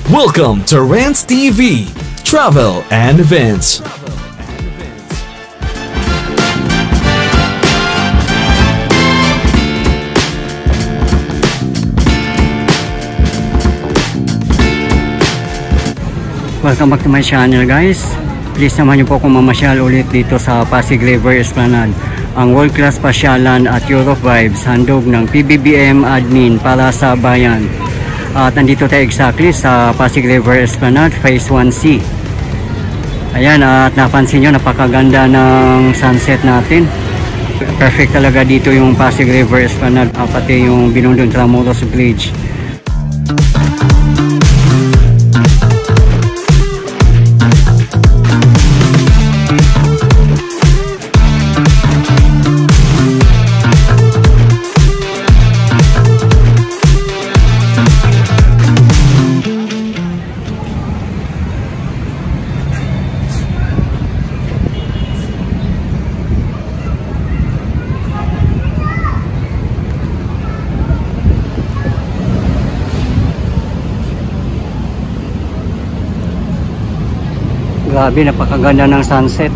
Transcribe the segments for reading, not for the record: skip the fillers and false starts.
Welcome to Rants TV, Travel and Events. Welcome back to my channel, guys. Please naman niyo po akong mamasyal ulit dito sa Pasig River Esplanade. Ang world class pasyalan at Europe vibes handog ng PBBM admin para sa bayan. At nandito tayo exactly sa Pasig River Esplanade Phase 1C. Ayan, at napansin nyo, napakaganda ng sunset natin. Perfect talaga dito yung Pasig River Esplanade, pati yung Binondon Tramuros Bridge. Grabe, napakaganda ng sunset.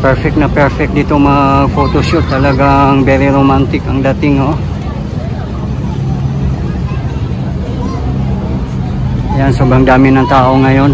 Perfect na perfect dito mag-photoshoot. Talagang very romantic ang dating, oh. Ayan, sobrang dami ng tao ngayon.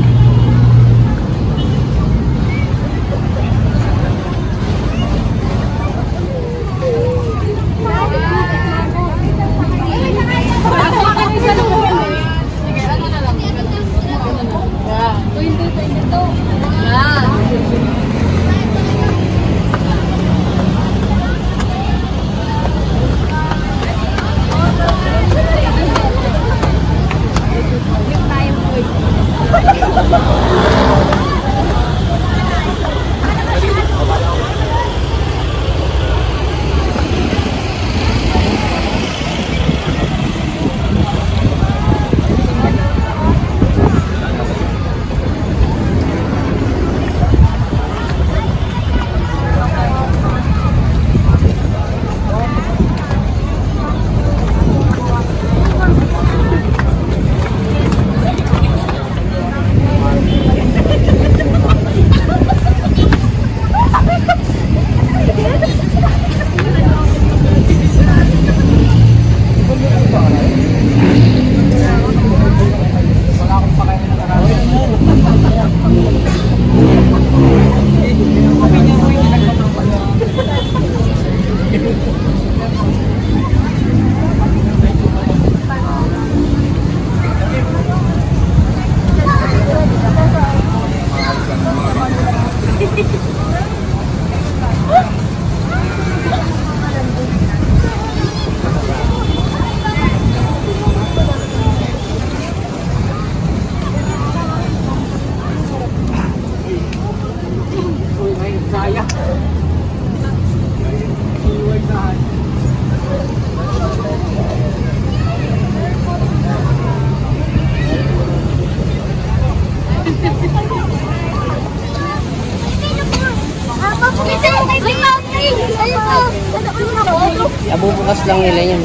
Bubukas lang nila yan.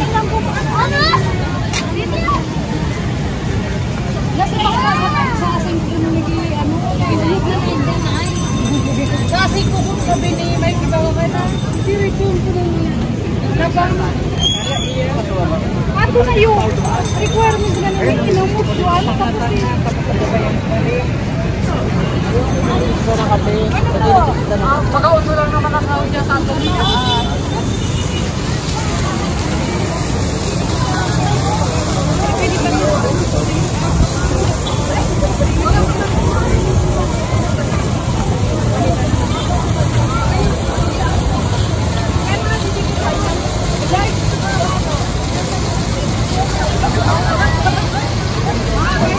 Kasi kung sabi ni may ibawa ka na, dirikong ko lang yan. Ato na yung requirement na namin inumusuan. Pagkauto lang naman ang tao dyan sa Antonio.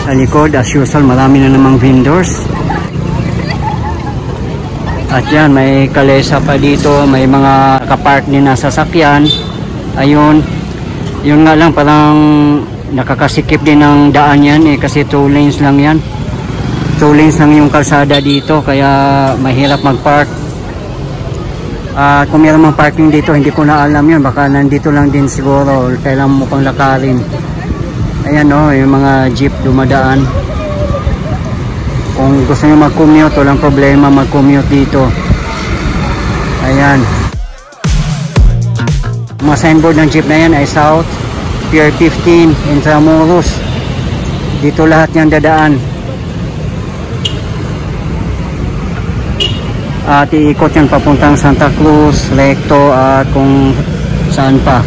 Sa likod, as usual, marami na namang vendors. At yan, may kalesa pa dito, may mga kapark din na sasakyan. Ayun, yun nga lang, parang nakakasikip din ng daan yan eh, kasi 2 lanes lang yan. 2 lanes lang yung kalsada dito, kaya mahirap mag-park. Kung meron mang parking dito, hindi ko na alam yun, baka nandito lang din siguro, kailangan mo pang lakarin. Ayan o, yung mga jeep dumadaan. Kung gusto nyo mag-commute, walang problema mag-commute dito. Ayan. Mga signboard ng jeep na yan ay South Pier 15 Intramuros. Dito lahat yan dadaan. At iikot yan papuntang Santa Cruz, Recto at kung saan pa.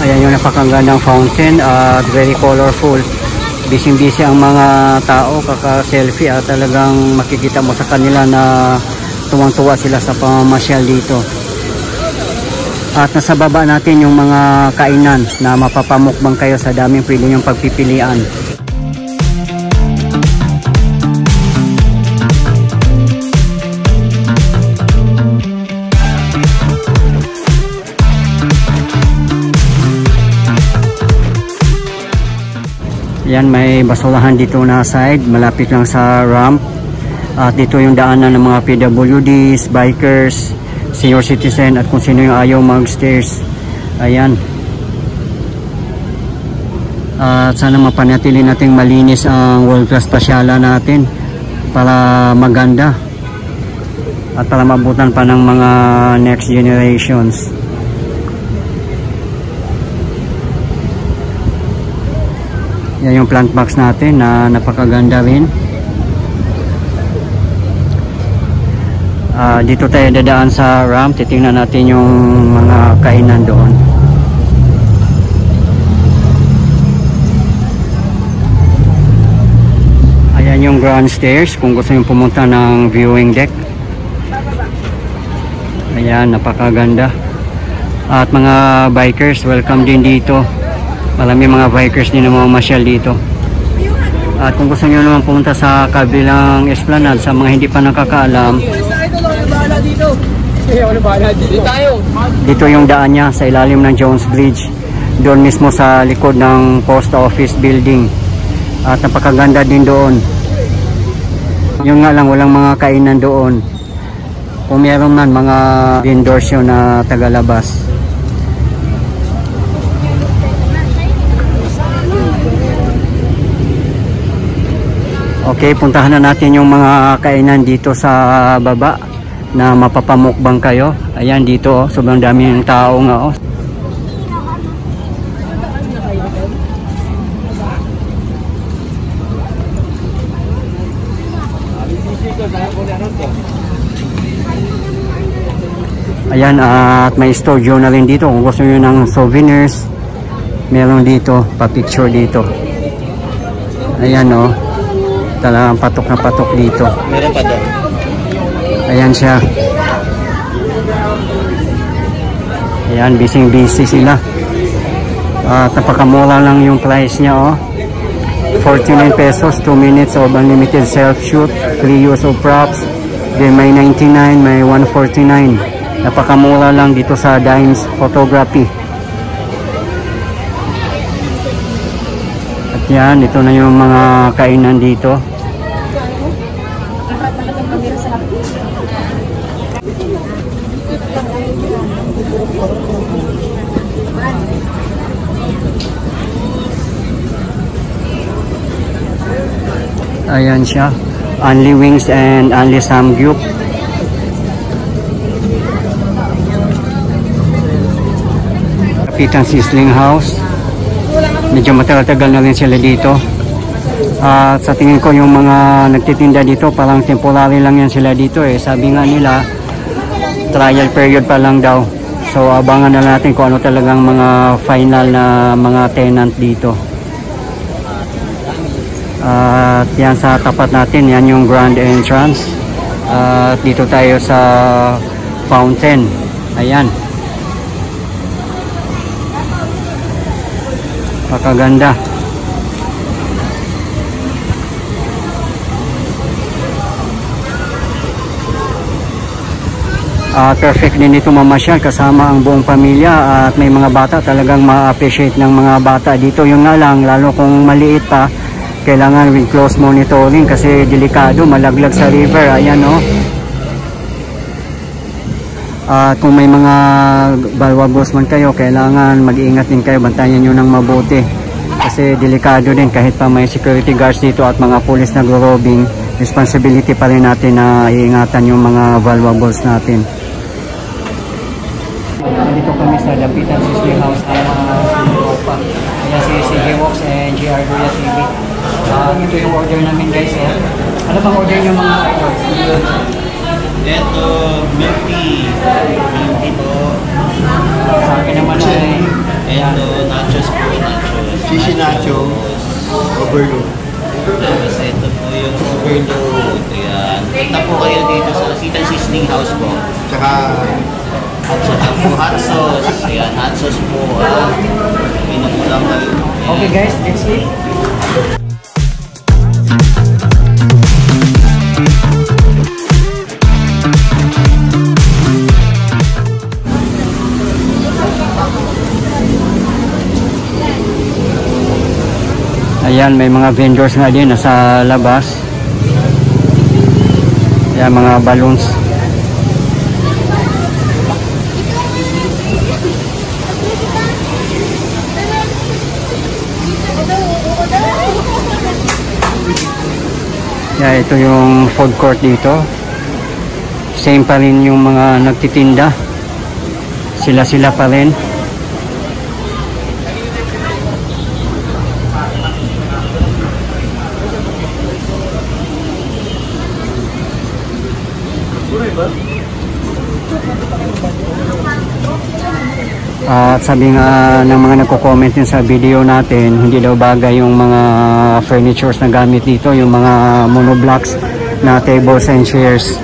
Ayan yung napakagandang fountain at very colorful. Busy-busy ang mga tao kaka-selfie at talagang makikita mo sa kanila na tuwang-tuwa sila sa pamamasyal dito. At nasa baba natin yung mga kainan na mapapamukbang kayo sa daming pwede nyong pagpipilian. Yan, may basurahan dito na side, malapit lang sa ramp. At dito yung daanan ng mga PWDs, bikers, senior citizen at kung sino yung ayaw mag-stairs. Ayan. At sana mapanatili nating malinis ang world class pasyalan natin para maganda at para mabutan pa ng mga next generations. Yan yung plant box natin na napakaganda rin. Dito tayo dadaan sa ramp. Titingnan natin yung mga kainan doon. Ayan yung grand stairs kung gusto nyo pumunta ng viewing deck. Ayan, napakaganda. At mga bikers, welcome din dito. Marami mga bikers din na mamasyal dito. At kung gusto nyo naman pumunta sa kabilang esplanade, sa mga hindi pa nakakaalam, dito yung daan niya sa ilalim ng Jones Bridge. Doon mismo sa likod ng post office building. At napakaganda din doon. Yung nga lang, walang mga kainan doon. Kung meron man, mga vendors yun na tagalabas. Okay, puntahan na natin yung mga kainan dito sa baba na mapapamukbang kayo. Ayan dito, sobrang dami ng tao nga. Ayan, at may studio na rin dito. Kung gusto nyo ng souvenirs, meron dito, pa-picture dito. Ayan o. Talagang patok na patok dito. Meron pa doon. Ayan siya. Ayan, busy sila. Napakamura lang yung price niya, oh. 49 pesos, 2 minutes of unlimited self-shoot, free use of props. Then may 99, may 149. Napakamura lang dito sa Dimes Photography. At yan, ito na yung mga kainan dito. Ayan siya, only wings and only samgyup. Kapitan Sizzling House. Medyo matagal-tagal na rin sila dito. At sa tingin ko yung mga nagtitinda dito parang temporary lang yan sila dito eh. Sabi nga nila trial period pa lang daw. So abangan na natin kung ano talagang mga final na mga tenant dito. At yan sa tapat natin, yan yung grand entrance. At dito tayo sa fountain. Ayan. Pakaganda. Perfect din dito mamasyal kasama ang buong pamilya at may mga bata talagang ma-appreciate ng mga bata dito. Yung nga lang, lalo kung maliit pa, kailangan with close monitoring kasi delikado, malaglag sa river. Ayan, no. Kung may mga balwagos man kayo, kailangan mag-iingat din kayo, bantayan nyo ng mabuti kasi delikado din. Kahit pa may security guards dito at mga pulis nagro-robbing, responsibility pa rin natin na iingatan yung mga valuables natin. Dito kami sa Dapitan Sizzling House ng Europa. Ayan si CJ Walks and GR Guya TV. Ito yung order namin, guys. Ano bang order nyo mga items? Ito, milk tea. Milk tea po. Sa akin naman ay Ito, nachos po. Nachos. Shishi nacho. Overload. Tapos ito po yung overload. Ayan. Punta po kayo dito sa Dapitan Sizzling House po. Tsaka At saka po hot sauce. Ayan, hot sauce po. Inom mo lang kayo. okay, guys, let's eat. Ayan, may mga vendors nga din nasa labas. Ayan, mga balloons. Ayan, ito yung food court dito. Same pa rin yung mga nagtitinda. Sila pa rin. At sabi nga ng mga nagko-comment din sa video natin, hindi daw bagay yung mga furnitures na gamit dito, yung mga monoblocks na tables and chairs.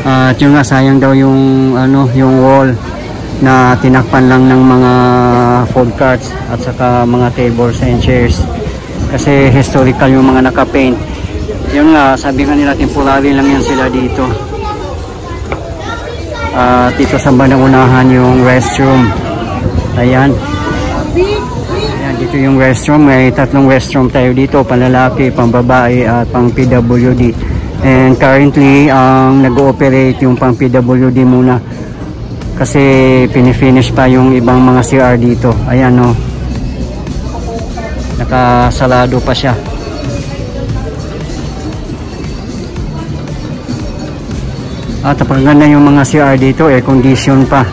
At yun nga, sayang daw yung yung wall na tinakpan lang ng mga food carts at saka mga tables and chairs. Kasi historical yung mga naka-paint. Yun nga, sabi nga nila temporary lang yan sila dito. Dito sa bandang unahan yung restroom. Ayan. Ayan, dito yung restroom. May tatlong restroom tayo dito, panlalaki, pambabae at pang PWD. And currently, nag-ooperate yung pang PWD muna. Kasi pinifinish pa yung ibang mga CR dito. Ayan, no. Nakasalado pa siya. At napakaganda yung mga CR dito, air condition pa.